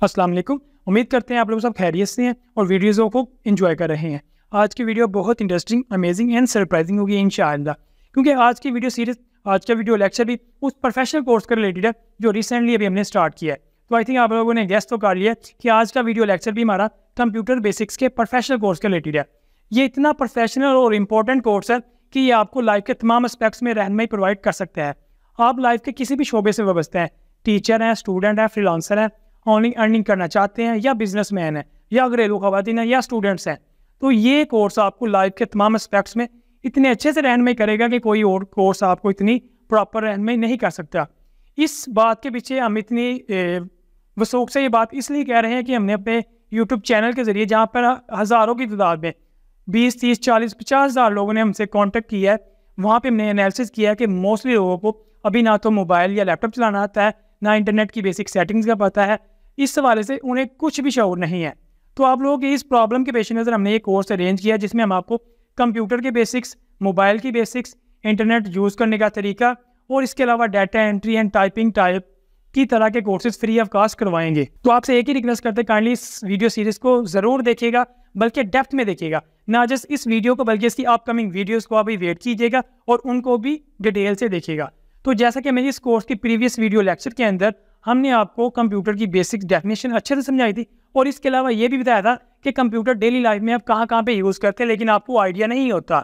अस्सलाम वालेकुम। उम्मीद करते हैं आप लोग सब खैरियत से हैं और वीडियोज़ों को एंजॉय कर रहे हैं। आज की वीडियो बहुत इंटरेस्टिंग, अमेजिंग एंड सरप्राइजिंग होगी इंशाअल्लाह, क्योंकि आज की वीडियो सीरीज, आज का वीडियो लेक्चर भी उस प्रोफेशनल कोर्स के रिलेटेड है जो रिसेंटली अभी हमने स्टार्ट किया है। तो आई थिंक आप लोगों ने गेस तो कर लिया कि आज का वीडियो लेक्चर भी हमारा कंप्यूटर बेसिक्स के प्रोफेशनल कोर्स के रिलेटेड है। ये इतना प्रोफेशनल और इम्पोर्टेंट कोर्स है कि ये आपको लाइफ के तमाम एस्पेक्ट्स में रहनुमाई प्रोवाइड कर सकता है। आप लाइफ के किसी भी शोबे से वाबस्ते हैं, टीचर हैं, स्टूडेंट हैं, फ्रीलांसर हैं, ऑनलाइन अर्निंग करना चाहते हैं, या बिजनेसमैन है, या घरेलू खवातीन हैं, या स्टूडेंट्स हैं, तो ये कोर्स आपको लाइफ के तमाम एस्पेक्ट्स में इतने अच्छे से रहनुमाई करेगा कि कोई और कोर्स आपको इतनी प्रॉपर रहनुमाई नहीं कर सकता। इस बात के पीछे हम इतनी वसूख से ये बात इसलिए कह रहे हैं कि हमने अपने यूट्यूब चैनल के ज़रिए, जहाँ पर हज़ारों की तादाद में 20, 30, 40, 50 हज़ार लोगों ने हमसे कॉन्टेक्ट किया है, वहाँ पे हमने एनालिसिस किया है कि मोस्टली लोगों को अभी ना तो मोबाइल या लैपटॉप चलाना आता है, ना इंटरनेट की बेसिक सेटिंग्स का पता है। इस हवाले से उन्हें कुछ भी शऊर नहीं है। तो आप लोगों की इस प्रॉब्लम के पेश नज़र हमने ये कोर्स अरेंज किया, जिसमें हम आपको कंप्यूटर के बेसिक्स, मोबाइल की बेसिक्स, इंटरनेट यूज़ करने का तरीका और इसके अलावा data entry and typing type की तरह के कोर्सेज फ्री ऑफ कॉस्ट करवाएंगे। तो आपसे एक ही रिक्वेस्ट करते हैं, काइंडली इस वीडियो सीरीज़ को ज़रूर देखिएगा, बल्कि डेप्थ में देखिएगा, ना जस्ट इस वीडियो को बल्कि इसकी अपकमिंग वीडियोज़ को अभी वेट कीजिएगा और उनको भी डिटेल से देखिएगा। तो जैसा कि मैंने इस कोर्स की प्रीवियस वीडियो लेक्चर के अंदर हमने आपको कंप्यूटर की बेसिक डेफिनेशन अच्छे से समझाई थी, और इसके अलावा ये भी बताया था कि कंप्यूटर डेली लाइफ में आप कहाँ कहाँ पे यूज़ करते हैं, लेकिन आपको आइडिया नहीं होता।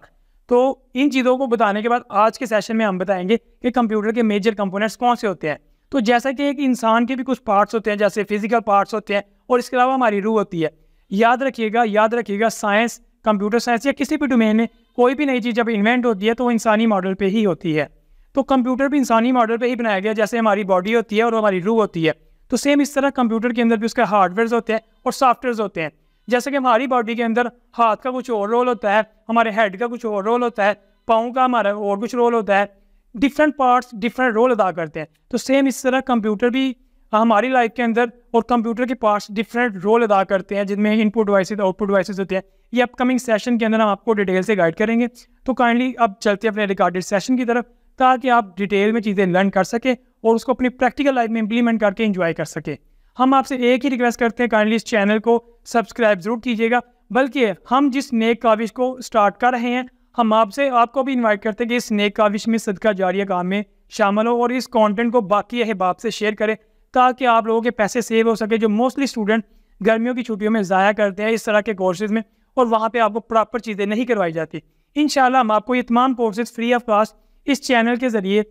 तो इन चीज़ों को बताने के बाद आज के सेशन में हम बताएंगे कि कंप्यूटर के मेजर कंपोनेंट्स कौन से होते हैं। तो जैसा कि एक इंसान के भी कुछ पार्ट्स होते हैं, जैसे फिजिकल पार्ट्स होते हैं, और इसके अलावा हमारी रूह होती है। याद रखिएगा, साइंस, कंप्यूटर साइंस या किसी भी डोमेन में कोई भी नई चीज़ जब इन्वेंट होती है तो वो इंसानी मॉडल पर ही होती है। तो कंप्यूटर भी इंसानी मॉडल पे ही बनाया गया, जैसे हमारी बॉडी होती है और हमारी रूह होती है। तो सेम इस तरह कंप्यूटर के अंदर भी उसके हार्डवेयर होते हैं और सॉफ्टवेयर होते हैं। जैसे कि हमारी बॉडी के अंदर हाथ का कुछ और रोल होता है, हमारे हेड का कुछ और रोल होता है, पाँव का हमारा और कुछ रोल होता है। डिफरेंट पार्ट्स डिफरेंट रोल अदा करते हैं। तो सेम इस तरह कंप्यूटर भी हमारी लाइफ के अंदर और कंप्यूटर के पार्ट्स डिफरेंट रोल अदा करते हैं, जिनमें इनपुट डिवाइसेस, आउटपुट डिवाइसेस होते हैं। ये अपकमिंग सेशन के अंदर हम आपको डिटेल से गाइड करेंगे। तो काइंडली अब चलते हैं अपने रिकॉर्डेड सेशन की तरफ, ताकि आप डिटेल में चीज़ें लर्न कर सकें और उसको अपनी प्रैक्टिकल लाइफ में इंप्लीमेंट करके एंजॉय कर सकें। हम आपसे एक ही रिक्वेस्ट करते हैं, काइंडली इस चैनल को सब्सक्राइब ज़रूर कीजिएगा। बल्कि हम जिस नेक काविश को स्टार्ट कर रहे हैं, हम आपको भी इनवाइट करते हैं कि इस नेक काविश में सदका जारिया काम में शामिल हो और इस कंटेंट को बाकी अहबाब से शेयर करें, ताकि आप लोगों के पैसे सेव हो सके, जो मोस्टली स्टूडेंट गर्मियों की छुट्टियों में ज़ाया करते हैं इस तरह के कोर्सेज़ में, और वहाँ पर आपको प्रॉपर चीज़ें नहीं करवाई जाती। इंशाल्लाह हम आपको ये तमाम कोर्सेज़ फ्री ऑफ कॉस्ट इस चैनल के ज़रिए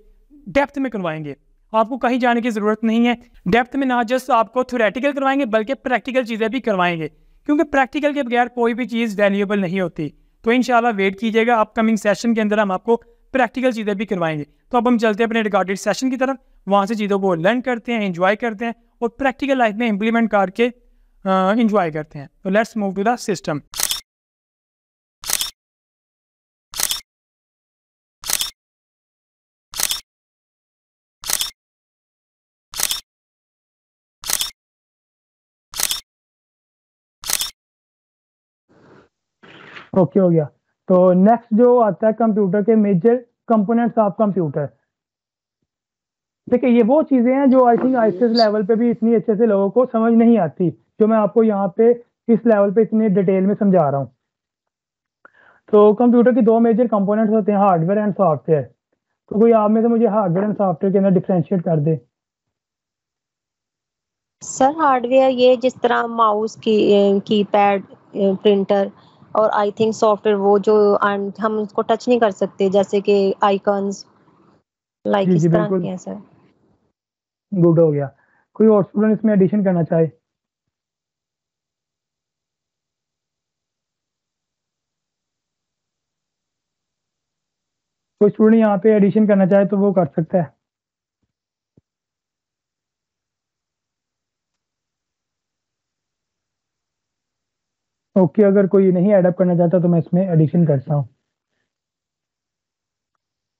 डेप्थ में करवाएंगे। आपको कहीं जाने की ज़रूरत नहीं है। डेप्थ में ना जस्ट आपको थ्योरेटिकल करवाएंगे, बल्कि प्रैक्टिकल चीज़ें भी करवाएंगे, क्योंकि प्रैक्टिकल के बगैर कोई भी चीज़ वैल्यूएबल नहीं होती। तो इंशाल्लाह वेट कीजिएगा, अपकमिंग सेशन के अंदर हम आपको प्रैक्टिकल चीज़ें भी करवाएंगे। तो अब हम चलते हैं अपने रिकॉर्डेड सेशन की तरफ, वहाँ से चीज़ों को लर्न करते हैं, एंजॉय करते हैं और प्रैक्टिकल लाइफ में इम्प्लीमेंट करके एंजॉय करते हैं। तो let's move to the system. Okay हो गया। तो नेक्स्ट जो आता है कंप्यूटर के मेजर कंपोनेंट्स ऑफ कंप्यूटर। देखिए, ये वो चीज़ें हैं जो आई थिंक आईसीएस लेवल पे भी इतनी अच्छे से लोगों को समझ नहीं आती, जो मैं आपको यहाँ पे इस लेवल पे इतनी डिटेल में समझा रहा हूँ। तो कंप्यूटर की दो मेजर कंपोनेंट्स होते हैं, हार्डवेयर एंड सॉफ्टवेयर। तो कोई आप में से मुझे हार्डवेयर एंड सॉफ्टवेयर के अंदर डिफ्रेंशिएट कर दे। सर हार्डवेयर ये जिस तरह माउस कीपैड, प्रिंटर, और आई थिंक सॉफ्टवेयर वो जो हम उसको टच नहीं कर सकते, जैसे कि आइकन्स, लाइक जी इस जी तरह बिल्कुल, के हैं सर। गुड हो गया। कोई और स्टूडेंट इसमें एडिशन करना चाहे? कोई स्टूडेंट यहाँ पे एडिशन करना चाहे तो वो कर सकता है। ओके, अगर कोई नहीं एडअप करना चाहता तो मैं इसमें एडिशन करता हूँ।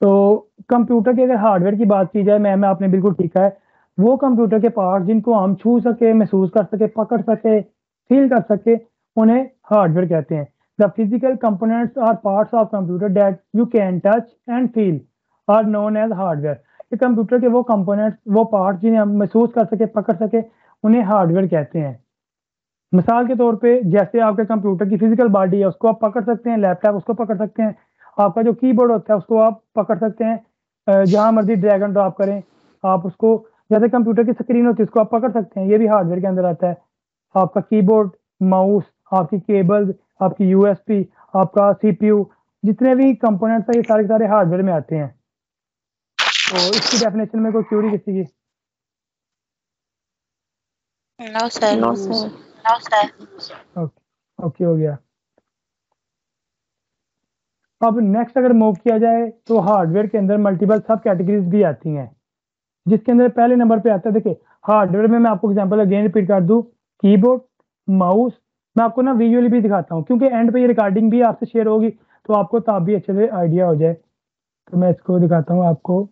तो कंप्यूटर के अगर हार्डवेयर की बात की जाए, मैम आपने बिल्कुल ठीक कहा है। वो कंप्यूटर के पार्ट जिनको हम छू सके, महसूस कर सके, पकड़ सके, फील कर सके, उन्हें हार्डवेयर कहते हैं। The physical components are parts of computer that you can touch and feel are known as hardware. ये कंप्यूटर के वो कंपोनेंट्स, वो पार्ट जिन्हें हम महसूस कर सके, पकड़ सके, उन्हें हार्डवेयर कहते हैं। मिसाल के तौर पे जैसे आपके कंप्यूटर की फिजिकल बॉडी है उसको आप पकड़ सकते हैं, लैपटॉप उसको पकड़ सकते हैं, आपका जो कीबोर्ड होता है उसको आप पकड़ सकते हैं, जहां मर्जी ड्रैग एंड ड्रॉप करें आप उसको, जैसे कंप्यूटर की स्क्रीन होती है उसको आप पकड़ सकते हैं, ये भी हार्डवेयर के अंदर आता है। आपका कीबोर्ड, माउस, आपकी केबल, आपकी यूएसबी, आपका सीपीयू, जितने भी कंपोनेंट्स हैं ये सारे के सारे हार्डवेयर में आते हैं। तो इसकी डेफिनेशन में कोई क्यूरी किसी की? No sir. No sir. No sir. Okay, okay हो गया। अब नेक्स्ट अगर मूव किया जाए तो हार्डवेयर के अंदर मल्टीपल सब कैटेगरीज भी आती हैं, जिसके अंदर पहले नंबर पे आता है, देखिए हार्डवेयर में मैं आपको एग्जांपल अगेन रिपीट कर दूं, कीबोर्ड, माउस, मैं आपको ना विजुअली भी दिखाता हूं क्योंकि एंड पे ये रिकॉर्डिंग भी आपसे शेयर होगी तो आपको तब भी अच्छे से आइडिया हो जाए। तो मैं इसको दिखाता हूँ आपको।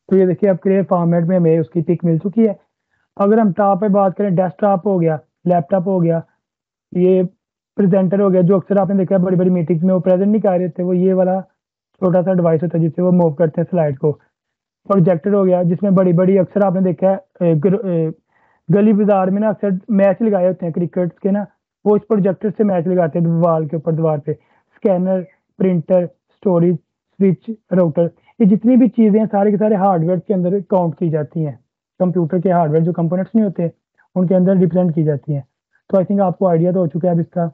तो ये देखिए अब क्लियर फॉर्मेट में हमें उसकी पिक मिल चुकी है। अगर हम टॉप पे बात करें, डेस्कटॉप हो गया, लैपटॉप हो गया, ये प्रेजेंटर हो गया, जो अक्सर आपने देखा है बड़ी बड़ी मीटिंग्स में वो प्रेजेंट नहीं कर रहे थे, वो ये वाला छोटा सा डिवाइस होता है जिससे वो मूव करते हैं स्लाइड को। प्रोजेक्टर हो गया जिसमें बड़ी बड़ी अक्सर आपने देखा है गली बाजार में ना अक्सर मैच लगाए होते हैं क्रिकेट के ना, वो इस प्रोजेक्टर से मैच लगाते हैं वॉल के ऊपर, दीवार पे। Scanner, printer, storage, switch, router, ये जितनी भी चीजें हैं सारे के सारे हार्डवेयर के अंदर काउंट की जाती हैं। कंप्यूटर के हार्डवेयर जो कंपोनेंट्स नहीं होते उनके अंदर रिप्रेजेंट की जाती हैं। तो आई थिंक आपको आइडिया तो हो चुका है अब इसका।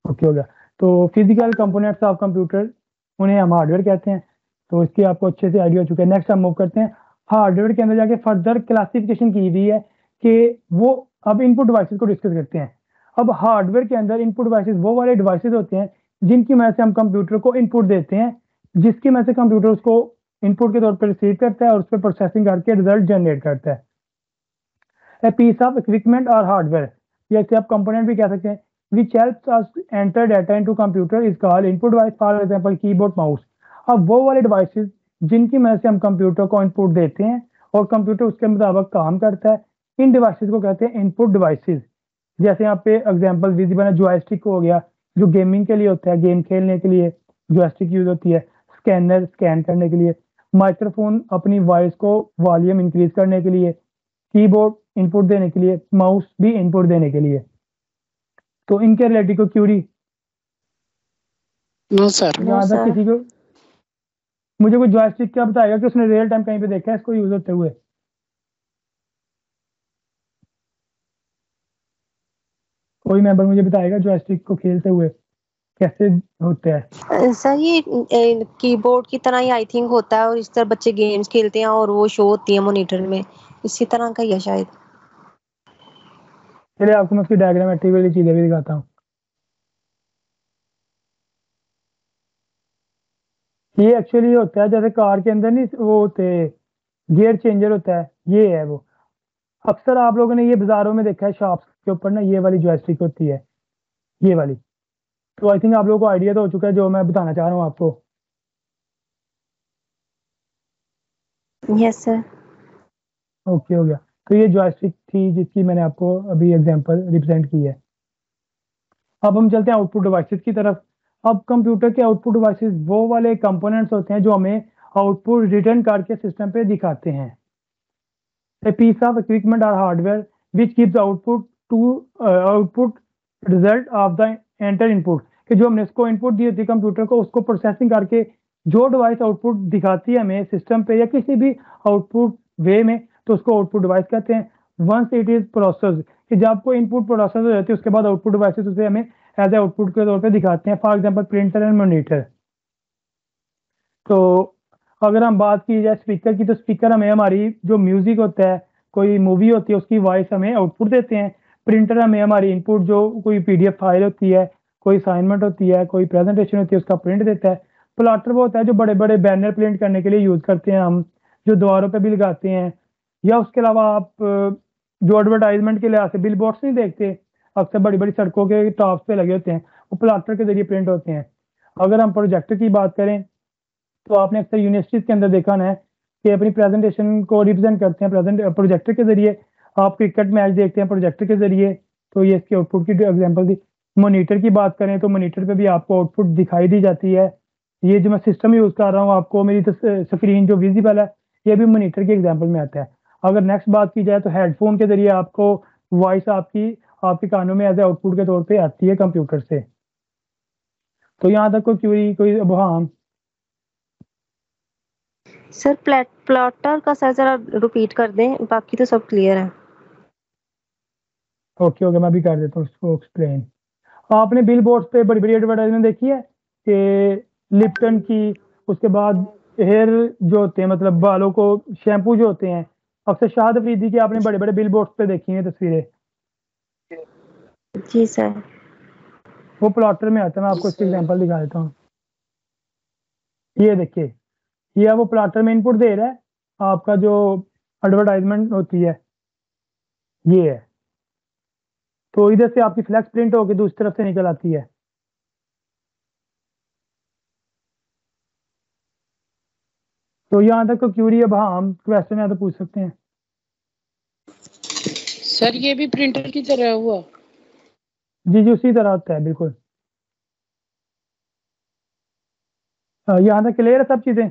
ओके हो गया। तो फिजिकल कंपोनेंट्स ऑफ कंप्यूटर उन्हें हम हार्डवेयर कहते हैं, तो इसकी आपको अच्छे से आइडिया हो चुका है। नेक्स्ट हम मूव करते हैं, हार्डवेयर के अंदर जाके फर्दर क्लासिफिकेशन की हुई है कि वो अब इनपुट डिवाइसेस को डिस्कस करते हैं। अब हार्डवेयर के अंदर इनपुट डिवाइसेस वो वाले डिवाइसेस होते हैं जिनकी मदद से हम कंप्यूटर को इनपुट देते हैं, जिसकी मदद से कंप्यूटर उसको इनपुट के तौर पर रिसीव करता है और उस पर प्रोसेसिंग करके रिजल्ट जनरेट करता है। ए पीस ऑफ इक्विपमेंट और हार्डवेयर, या इसे आप कंपोनेंट भी कह सकते हैं, which helps us enter data into computer is called input device, for example keyboard, mouse. अब वो वाले डिवाइसेस जिनकी मदद से हम कंप्यूटर को इनपुट देते हैं और कंप्यूटर उसके मुताबिक काम करता है, इन डिवाइसेस को कहते हैं इनपुट डिवाइसेस। जैसे यहाँ पे एग्जांपल विजिबल है, जॉयस्टिक हो गया जो गेमिंग के लिए होता है, गेम खेलने के लिए जॉयस्टिक यूज होती है। स्कैनर स्कैन करने के लिए, माइक्रोफोन अपनी वॉइस को वॉल्यूम इंक्रीज करने के लिए, कीबोर्ड इनपुट देने के लिए, माउस भी इनपुट देने के लिए। तो इनके रिलेटेड को क्यूरी? No sir. यहाँ तक किसी को मुझे कोई जॉयस्टिक क्या बताएगा कि उसने रियल टाइम कहीं पे देखा है इसको यूज होते हुए? कोई मेंबर मुझे बताएगा जॉयस्टिक को खेलते हुए कैसे होता है? सर ये कीबोर्ड की तरह ही आई थिंक होता है और इस तरह बच्चे गेम्स खेलते हैं और वो शो होती है मॉनिटर में, इसी तरह का ही है शायद। चलिए आपको मैं उसकी डायग्रामेट्रिक वाली चीजें भी दिखाता हूँ। ये एक्चुअली होता है जैसे कार के अंदर नहीं वो होते गियर चेंजर होता है, ये है वो। अक्सर आप लोगों ने ये बाजारों में देखा है शॉप्स के ऊपर ना, ये वाली जॉयस्टिक होती है, ये वाली। तो आई थिंक आप लोगों को आइडिया तो हो चुका है जो मैं बताना चाह रहा हूँ आपको। Yes sir. ओके हो गया। तो ये जॉयस्टिक थी जिसकी मैंने आपको अभी एग्जांपल रिप्रेजेंट की है। अब हम चलते हैं आउटपुट डिवाइसेस की तरफ। अब कंप्यूटर के आउटपुट डिवाइसेस वो वाले कंपोनेंट्स होते हैं जो हमें आउटपुट रिटर्न करके सिस्टम पे दिखाते हैं। A piece of equipment or hardware which gives output to output result of the enter input, कि जो हमने उसको इनपुट दी होती है कंप्यूटर को, उसको प्रोसेसिंग करके जो डिवाइस आउटपुट दिखाती है हमें सिस्टम पे या किसी भी आउटपुट वे में, तो उसको आउटपुट डिवाइस कहते हैं। वंस इट इज प्रोसेस, कि जब कोई इनपुट प्रोसेस हो जाती है उसके बाद आउटपुट डिवाइसेस उसे हमें एज ए आउटपुट के तौर पे दिखाते हैं। For example printer and monitor. तो अगर हम बात की जाए स्पीकर की, तो स्पीकर हमें हमारी जो म्यूजिक होता है, कोई मूवी होती है उसकी वॉइस हमें आउटपुट देते हैं। प्रिंटर हमें हमारी इनपुट जो कोई पीडीएफ फाइल होती है, कोई असाइनमेंट होती है, कोई प्रेजेंटेशन होती है उसका प्रिंट देता है। प्लॉटर वो होता है जो बड़े बड़े बैनर प्रिंट करने के लिए यूज करते हैं हम, जो दीवारों पे भी लगाते हैं। या उसके अलावा आप जो एडवर्टाइजमेंट के लिए बिल बोर्ड्स नहीं देखते, अक्सर बड़ी बड़ी सड़कों के टॉप पे लगे होते हैं, वो प्लॉटर के जरिए प्रिंट होते हैं। अगर हम प्रोजेक्टर की बात करें तो आपने अक्सर यूनिवर्सिटीज के अंदर देखा है कि अपनी प्रेजेंटेशन को रिप्रेजेंट करते हैं प्रोजेक्टर के जरिए। आप क्रिकेट मैच देखते हैं प्रोजेक्टर के जरिए, तो ये इसके आउटपुट की एग्जांपल थी। मॉनिटर की बात करें तो मॉनिटर पे भी आपको आउटपुट दिखाई दी जाती है। ये जो मैं सिस्टम यूज कर रहा हूँ आपको मेरी स्क्रीन जो विजिबल है ये भी मॉनिटर के एग्जाम्पल में आता है। अगर नेक्स्ट बात की जाए तो हेडफोन के जरिए आपको वॉइस आपके कानों में एज आउटपुट के तौर पे आती है कंप्यूटर से। तो यहाँ तक कोई क्यूरी कोई अबहम? सर प्लॉटर का सर जरा रिपीट कर दें, बाकी तो सब क्लियर है। ओके ओके, मैं भी कर देता हूँ उसको एक्सप्लेन। आपने बिल बोर्ड पे बड़ी बड़ी एडवर्टाइजमेंट देखी है कि लिप्टन की, उसके बाद हेयर जो होते हैं मतलब बालों को शैम्पू जो होते हैं, अक्सर शाहिद अफरीदी की आपने बड़े बड़े बिल बोर्ड पे देखी हैं तस्वीरें। जी सर। वो प्लॉटर में आता है, मैं आपको इसकी एग्जांपल दिखा देता हूँ। ये देखिए, ये वो प्लॉटर में इनपुट दे रहा है, आपका जो एडवर्टाइजमेंट होती है ये है। तो इधर से आपकी फ्लैक्स प्रिंट होकर दूसरी तरफ से निकल आती है। तो यहाँ तक तो क्यूरी, अब हाँ हम क्वेश्चन है तो पूछ सकते हैं। सर ये भी प्रिंटर की तरह हुआ? जी जी उसी तरह होता है बिल्कुल। यहाँ तक क्लियर है सब चीजें?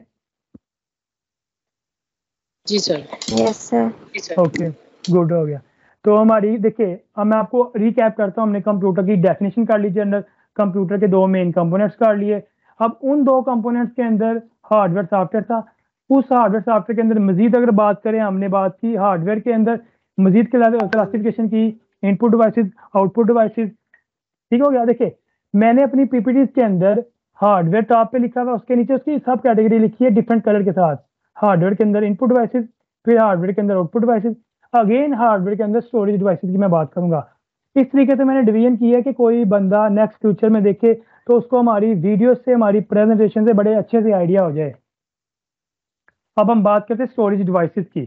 जी sir. Yes sir. Okay good हो गया। तो हमारी देखिए, अब मैं आपको रिकैप करता हूँ। हमने कंप्यूटर की डेफिनेशन कर ली अंदर, कंप्यूटर के दो मेन कंपोनेंट्स कर लिए। अब उन दो कंपोनेंट्स के अंदर हार्डवेयर सॉफ्टवेयर था। उस हार्डवेयर सॉफ्टवेयर के अंदर मजीद अगर बात करें, हमने बात की हार्डवेयर के अंदर मजीद क्लासिफिकेशन की, इनपुट डिवाइसेस आउटपुट डिवाइसेस। ठीक हो गया। देखिए मैंने अपनी पीपीटी के अंदर हार्डवेयर टॉप पे लिखा हुआ, उसके नीचे उसकी सब कैटेगरी लिखी है डिफरेंट कलर के साथ। हार्डवेयर के अंदर इनपुट डिवाइसेस, फिर हार्डवेयर के अंदर आउटपुट डिवाइसेस, अगेन हार्डवेयर के अंदर स्टोरेज डिवाइसेस की मैं बात करूंगा। इस तरीके से मैंने डिवीजन की है कि कोई बंदा नेक्स्ट फ्यूचर में देखे तो उसको हमारी वीडियो से हमारी प्रेजेंटेशन से बड़े अच्छे से आइडिया हो जाए। अब हम बात करते हैं स्टोरेज डिवाइसेस की।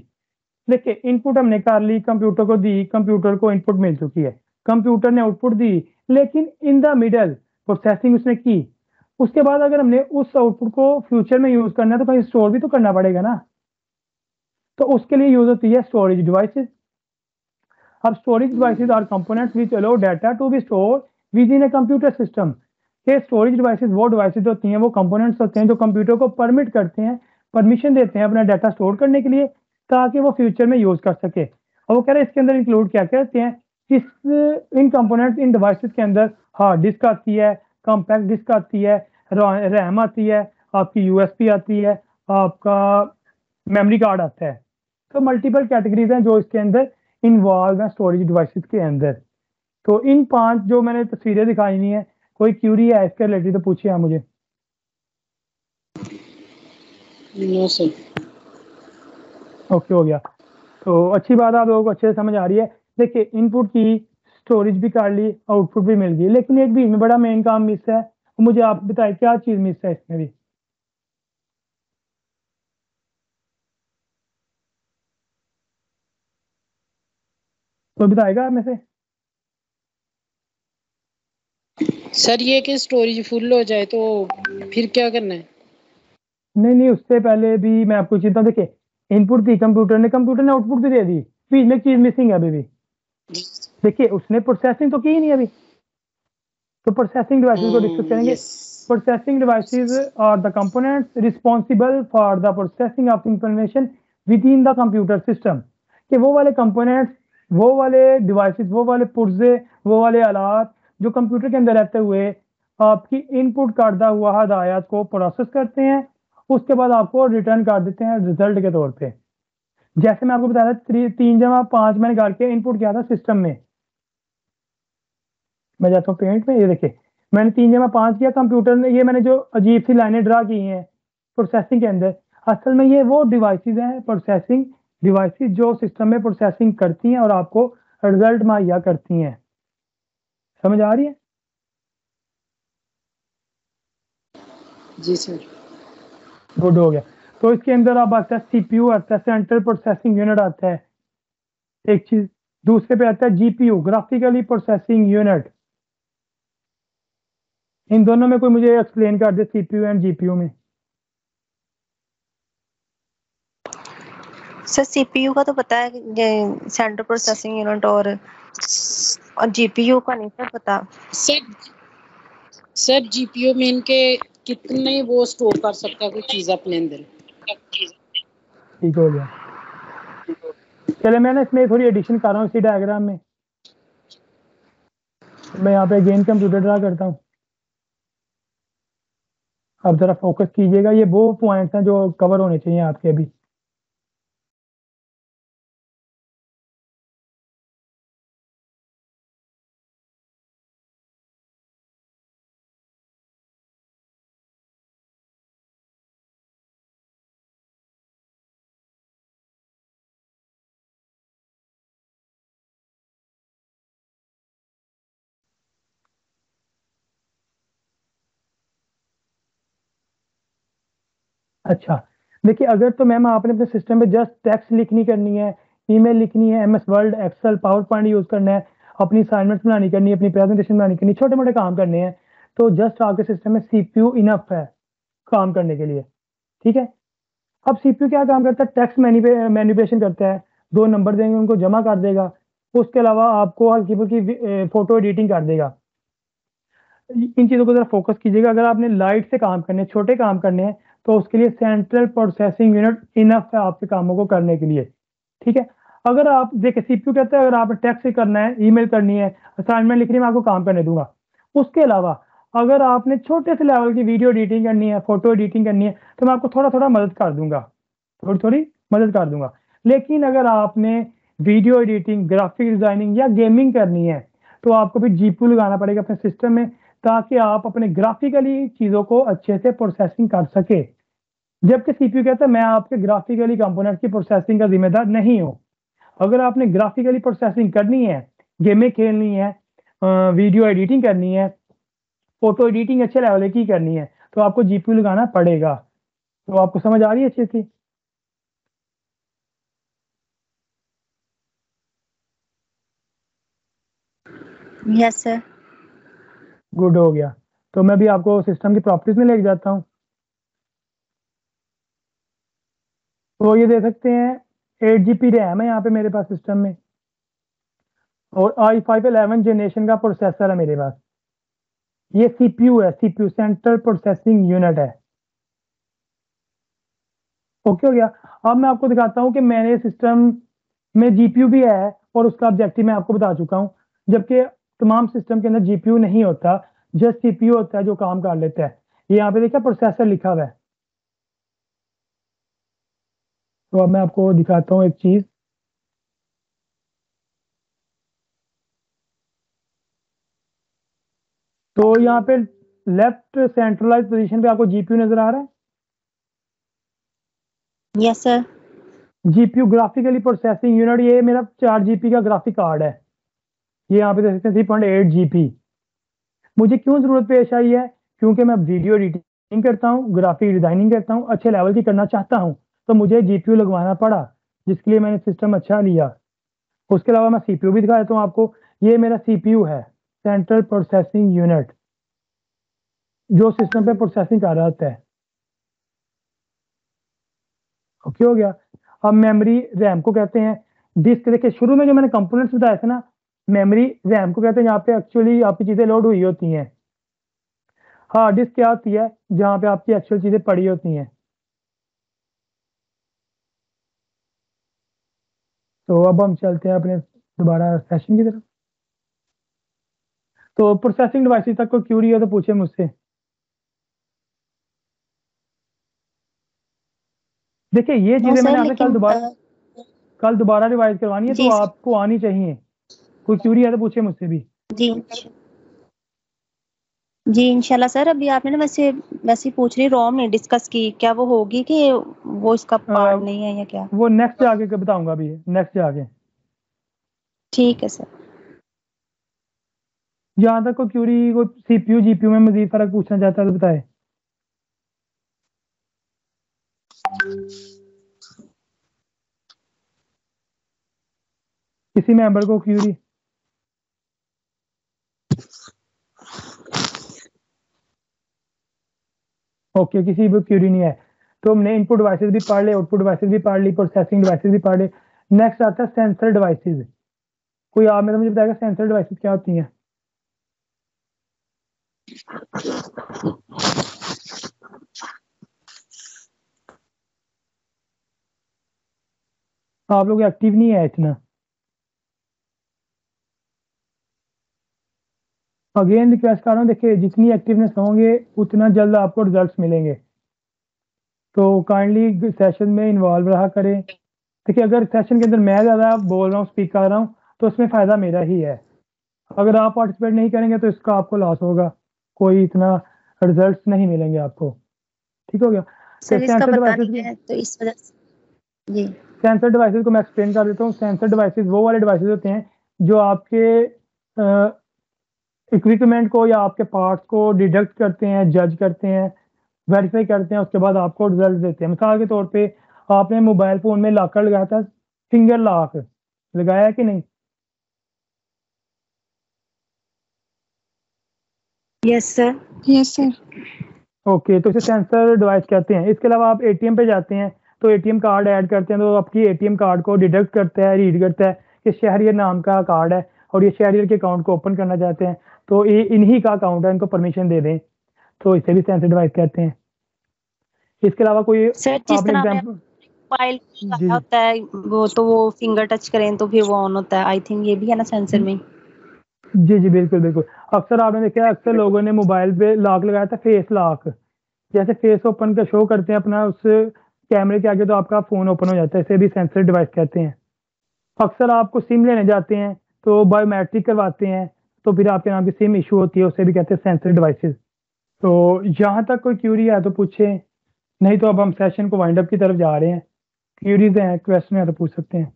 देखिए इनपुट हमने कर ली, कंप्यूटर को दी, कंप्यूटर को इनपुट मिल चुकी है, कंप्यूटर ने आउटपुट दी, लेकिन इन द मिडल प्रोसेसिंग उसने की। उसके बाद अगर हमने उस आउटपुट को फ्यूचर में यूज करना है तो कहीं स्टोर भी तो करना पड़ेगा ना। तो उसके लिए यूज होती है स्टोरेज डिवाइसेस। अब storage devices are components which allow data to be store within a computer system. के स्टोरेज डिवाइसेस वो डिवाइसेस होती हैं, वो कंपोनेंट्स होते हैं जो कंप्यूटर को परमिट करते हैं, परमिशन देते हैं अपना डाटा स्टोर करने के लिए, ताकि वो फ्यूचर में यूज कर सके। और वो कह रहे हैं इसके अंदर इंक्लूड क्या कहते हैं, इस इन कंपोनेंट्स इन डिवाइसेस के अंदर हार्ड डिस्क आती है, कॉम्पैक्ट डिस्क आती है, रैम आती है, आपकी यूएसबी आती है, आपका मेमोरी कार्ड आता है। तो मल्टीपल कैटेगरीज हैं जो इसके अंदर इन्वॉल्व है स्टोरेज डिवाइसेस के अंदर। तो इन 5 जो मैंने तस्वीरें दिखाई नहीं है, कोई क्यूरी है इसके रिलेटेड तो पूछिए आप मुझे। No sir. ओके हो गया। तो अच्छी बात है, आप लोगों को अच्छे से समझ आ रही है। देखिए इनपुट की स्टोरेज भी कर ली, आउटपुट भी मिल गई, लेकिन एक बीच में बड़ा मेन काम मिस है। मुझे आप बताइए क्या चीज मिस है इसमें भी? तो बताएगा आप में से? सर ये कि स्टोरेज फुल हो जाए तो फिर क्या करना है? नहीं नहीं, उससे पहले भी मैं आपको चीज देखिए, इनपुट दी कंप्यूटर ने आउटपुट भी दे दी, बीच में एक चीज मिसिंग है अभी भी। देखिए उसने प्रोसेसिंग तो की ही नहीं अभी। तो प्रोसेसिंग डिवाइसेस को डिस्कस करेंगे। Yes. Processing devices are the components responsible for the processing of information within the computer system. कि वो वाले कंपोनेंट्स, वो वाले डिवाइसेस, वो वाले पुर्जे, वो वाले आलात जो कंप्यूटर के अंदर रहते हुए आपकी इनपुट करता हुआ हदायत को प्रोसेस करते हैं, उसके बाद आपको रिटर्न कर देते हैं रिजल्ट के तौर पे। जैसे मैं आपको बताया था 3 जमा 5 मैंने करके इनपुट किया था सिस्टम में। मैं जाता हूँ पेंट में, ये देखिए मैंने 3 जमा 5 किया, कंप्यूटर ने ये मैंने जो अजीब सी लाइनें ड्रा की हैं प्रोसेसिंग के अंदर, असल में ये वो डिवाइसेस हैं, प्रोसेसिंग डिवाइसेस जो सिस्टम में प्रोसेसिंग करती हैं और आपको रिजल्ट मुहैया करती हैं। समझ आ रही है? जी सर। गुड हो गया। तो इसके अंदर अब आता है सीपीयू आता है, सेंट्रल प्रोसेसिंग यूनिट आता है एक चीज। दूसरे पे आता है जीपीयू, ग्राफिकली प्रोसेसिंग यूनिट। इन दोनों में कोई मुझे एक्सप्लेन कर दे, सीपीयू एंड जीपीयू में। सर सीपीयू का तो पता है, सेंट्रल प्रोसेसिंग यूनिट, और जीपीयू का नहीं सर पता। सर जीपीयू में इनके कितने वो स्टोर कर सकता है कोई चीज अपने अंदर। ठीक हो गया। चले मैं ना इसमें थोड़ी एडिशन कर रहा हूँ इसी डायग्राम में। मैं यहाँ पे अगेन कंप्यूटर ड्रा करता हूँ। अब जरा फोकस कीजिएगा, ये वो पॉइंट्स हैं जो कवर होने चाहिए आपके अभी। अच्छा, देखिए अगर तो मैम आपने अपने सिस्टम में जस्ट टेक्स्ट लिखनी करनी है, ईमेल लिखनी है, MS Word, Excel, PowerPoint use करना है, अपनी असाइनमेंट्स बनानी करनी है, अपनी प्रेजेंटेशन बनानी करनी है, छोटे मोटे काम करने हैं, तो जस्ट आपके सिस्टम में सीपीयू इनफ है काम करने के लिए। ठीक है, अब सीपीयू क्या काम करता है, टेक्स्ट मैनिपुलेशन करता है, दो नंबर देंगे उनको जमा कर देगा, उसके अलावा आपको हल्की फुल्की फोटो एडिटिंग कर देगा। इन चीज़ों को जरा फोकस कीजिएगा। अगर आपने लाइट से काम करने हैं, छोटे काम करने हैं, तो उसके लिए सेंट्रल प्रोसेसिंग यूनिट इनफ है आपके कामों को करने के लिए। ठीक है, अगर आप देखिए सीपीयू कहते हैं अगर आपने टेक्स्ट से करना है, ईमेल करनी है, असाइनमेंट लिखनी है, मैं आपको काम करने दूंगा। उसके अलावा अगर आपने छोटे से लेवल की वीडियो एडिटिंग करनी है, फोटो एडिटिंग करनी है, तो मैं आपको थोड़ा थोड़ा मदद कर दूंगा, थोड़ी थोड़ी मदद कर दूंगा। लेकिन अगर आपने वीडियो एडिटिंग, ग्राफिक डिजाइनिंग या गेमिंग करनी है, तो आपको भी जीपीयू लगाना पड़ेगा अपने सिस्टम में, ताकि आप अपने ग्राफिकली चीज़ों को अच्छे से प्रोसेसिंग कर सके। जबकि सीपीयू कहता है मैं आपके ग्राफिकली कंपोनेंट की प्रोसेसिंग का जिम्मेदार नहीं हूँ। अगर आपने ग्राफिकली प्रोसेसिंग करनी है, गेमें खेलनी है, वीडियो एडिटिंग करनी है, फोटो एडिटिंग अच्छे लेवल की करनी है, तो आपको जीपीयू लगाना पड़ेगा। तो आपको समझ आ रही है अच्छे से? Yes sir. गुड हो गया। तो मैं भी आपको सिस्टम की प्रॉपर्टीज में लेके जाता हूँ। तो ये दे सकते हैं 8 GB रैम है यहाँ पे मेरे पास सिस्टम में, और i5 11 जनरेशन का प्रोसेसर है मेरे पास। ये सीपीयू है, सीपीयू सेंट्रल प्रोसेसिंग यूनिट है। ओके हो गया। अब मैं आपको दिखाता हूँ कि मेरे सिस्टम में जीपीयू भी है, और उसका ऑब्जेक्टिव मैं आपको बता चुका हूँ। जबकि तमाम सिस्टम के अंदर जीपीयू नहीं होता, जस्ट सीपीयू होता है जो काम कर लेता है। ये यहाँ पे देखिए प्रोसेसर लिखा हुआ है। तो अब मैं आपको दिखाता हूँ एक चीज। तो यहाँ पे लेफ्ट सेंट्रलाइज पोजीशन पे आपको जीपीयू नजर आ रहा है। Yes sir. GPU graphically processing unit, ये मेरा 4 GB का ग्राफिक कार्ड है। ये यहाँ पे देख सकते हैं 3.8 GB। मुझे क्यों जरूरत पेश आई है, क्योंकि मैं वीडियो एडिटिंग करता हूँ, ग्राफिक डिजाइनिंग करता हूँ, अच्छे लेवल की करना चाहता हूँ, तो मुझे जीपीयू लगवाना पड़ा, जिसके लिए मैंने सिस्टम अच्छा लिया। उसके अलावा मैं सीपीयू भी दिखा देता हूँ आपको। ये मेरा सीपीयू है, सेंट्रल प्रोसेसिंग यूनिट, जो सिस्टम पे प्रोसेसिंग कर रहा होता है। ओके हो गया। अब मेमोरी रैम को कहते हैं। डिस्क, देखिए शुरू में जो मैंने कंपोनेंट्स बताए थे ना, मेमोरी रैम को कहते हैं, यहाँ पे एक्चुअली आपकी चीजें लोड हुई होती हैं। हार्ड डिस्क क्या होती है, जहाँ पे आपकी एक्चुअल चीजें पड़ी होती हैं। तो अब हम चलते हैं अपने दोबारा सेशन की तरफ। तो प्रोसेसिंग डिवाइसेस तक कोई क्यूरी है तो पूछे मुझसे। देखिए ये नो चीजें मैंने सर, आपसे लेकिन कल दोबारा रिवाइज करवानी है, तो जी आपको आनी चाहिए। कोई क्यूरी है तो पूछे मुझसे भी। जी जी इंशाल्लाह सर। अभी आपने ना वैसे वैसे ही पूछ रही, रोम नहीं डिस्कस की, क्या वो होगी कि वो इसका पार्ट अ, नहीं है या क्या? वो नेक्स्ट जाके के बताऊंगा अभी, नेक्स्ट जाके। ठीक है सर। जहाँ तक कोई क्यूरी, कोई सीपीयू जीपीयू में मजीद फर्क पूछना चाहता है तो बताए। किसी मेंबर को क्यूरी? ओके, किसी भी क्यूरी नहीं है। तो हमने इनपुट डिवाइसेस भी पढ़ ले, आउटपुट डिवाइसेस भी पढ़ ली, प्रोसेसिंग डिवाइसेस भी पढ़ ले। नेक्स्ट आता है सेंसर डिवाइसेस। कोई आप में तो मुझे बताएगा सेंसर डिवाइसेस क्या होती हैं? आप लोग एक्टिव नहीं है इतना। अगेन रिक्वेस्ट कर रहा हूँ, देखिए जितनी एक्टिवनेस होंगे उतना जल्द आपको रिजल्ट्स मिलेंगे। तो काइंडली सेशन में इन्वॉल्व रहा करें। देखिए अगर सेशन के अंदर मैं ज़्यादा बोल रहा हूँ, स्पीक कर रहा हूँ, तो उसमें फ़ायदा मेरा ही है। अगर आप पार्टिसिपेट नहीं करेंगे तो इसका आपको लॉस होगा, कोई इतना रिजल्ट्स नहीं मिलेंगे आपको। ठीक हो गया? सर इसका सेंसर पता डिवाइसेस नहीं है तो इस वजह से जी। सेंसर डिवाइसेस को मैं एक्सप्लेन कर देता हूँ। सेंसर डिवाइसेस वो वाले डिवाइसेस होते हैं जो आपके इक्विपमेंट को या आपके पार्ट्स को डिटेक्ट करते हैं, जज करते हैं, वेरीफाई करते हैं, उसके बाद आपको रिजल्ट देते हैं। मिसाल के तौर पे आपने मोबाइल फ़ोन में लॉकर लगाया था, फिंगर लॉक लगाया है कि नहीं? Yes sir. Yes sir. Okay, तो इसे सेंसर डिवाइस कहते हैं। इसके अलावा आप एटीएम पे जाते हैं तो एटीएम कार्ड ऐड करते हैं, तो आपकी एटीएम कार्ड को डिटेक्ट करता है, रीड करता है कि शहरियर नाम का कार्ड है और ये शहरियर के अकाउंट को ओपन करना चाहते हैं, तो ये इन्हीं का अकाउंट है, इनको परमिशन दे दें, तो इसे भी सेंसर डिवाइस कहते हैं। इसके अलावा कोई सर जिस आपने तरह एग्जाम्पल? मोबाइल जी होता है वो फिंगर टच करें तो फिर वो ऑन होता है। आई थिंक ये भी है ना सेंसर में। जी जी, बिल्कुल बिल्कुल। अक्सर आपने देखा है, अक्सर लोगों ने मोबाइल पे लॉक लगाया था, फेस लॉक। जैसे फेस ओपन का शो करते हैं अपना उस कैमरे के आगे, तो आपका फ़ोन ओपन हो जाता है, इसे भी सेंसर डिवाइस कहते हैं। अक्सर आपको सिम लेने जाते हैं तो बायोमेट्रिक करवाते हैं, तो फिर आपके नाम की सिम इशू होती है, उसे भी कहते हैं सेंसर डिवाइसेस। तो यहाँ तक कोई क्यूरी है तो पूछें, नहीं तो अब हम सेशन को वाइंड अप की तरफ जा रहे हैं। क्यूरीज हैं, क्वेश्चन है तो पूछ सकते हैं।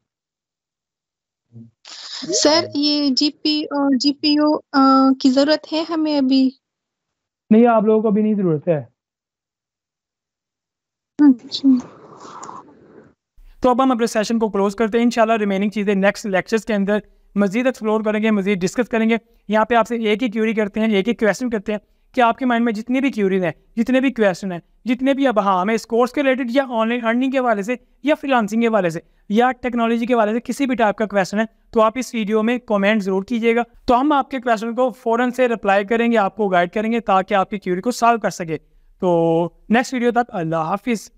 सर ये जीपीयू की जरूरत है हमें अभी? नहीं, आप लोगों को अभी नहीं ज़रूरत है। अच्छा। तो अब हम अपने सेशन को क्लोज करते हैं। इंशाल्लाह रिमेनिंग चीज़ें नेक्स्ट लेक्चर्स के अंदर मजीद एक्सप्लोर करेंगे, मजीद डिस्कस करेंगे। यहाँ पे आपसे एक ही क्यूरी करते हैं, एक ही क्वेश्चन करते हैं कि आपके माइंड में जितनी भी क्यूरीज हैं, जितने भी क्वेश्चन हैं, जितने भी अब हाँ हमें इस कोर्स के रिलेटेड या ऑनलाइन अर्निंग के हवाले से या फ्रीलांसिंग के हवाले से या टेक्नोलॉजी के हवाले से किसी भी टाइप का क्वेश्चन है, तो आप इस वीडियो में कमेंट ज़रूर कीजिएगा। तो हम आपके क्वेश्चन को फ़ौरन से रिप्लाई करेंगे, आपको गाइड करेंगे ताकि आपकी क्यूरी को सॉल्व कर सके। तो नेक्स्ट वीडियो तक अल्लाह हाफिज़।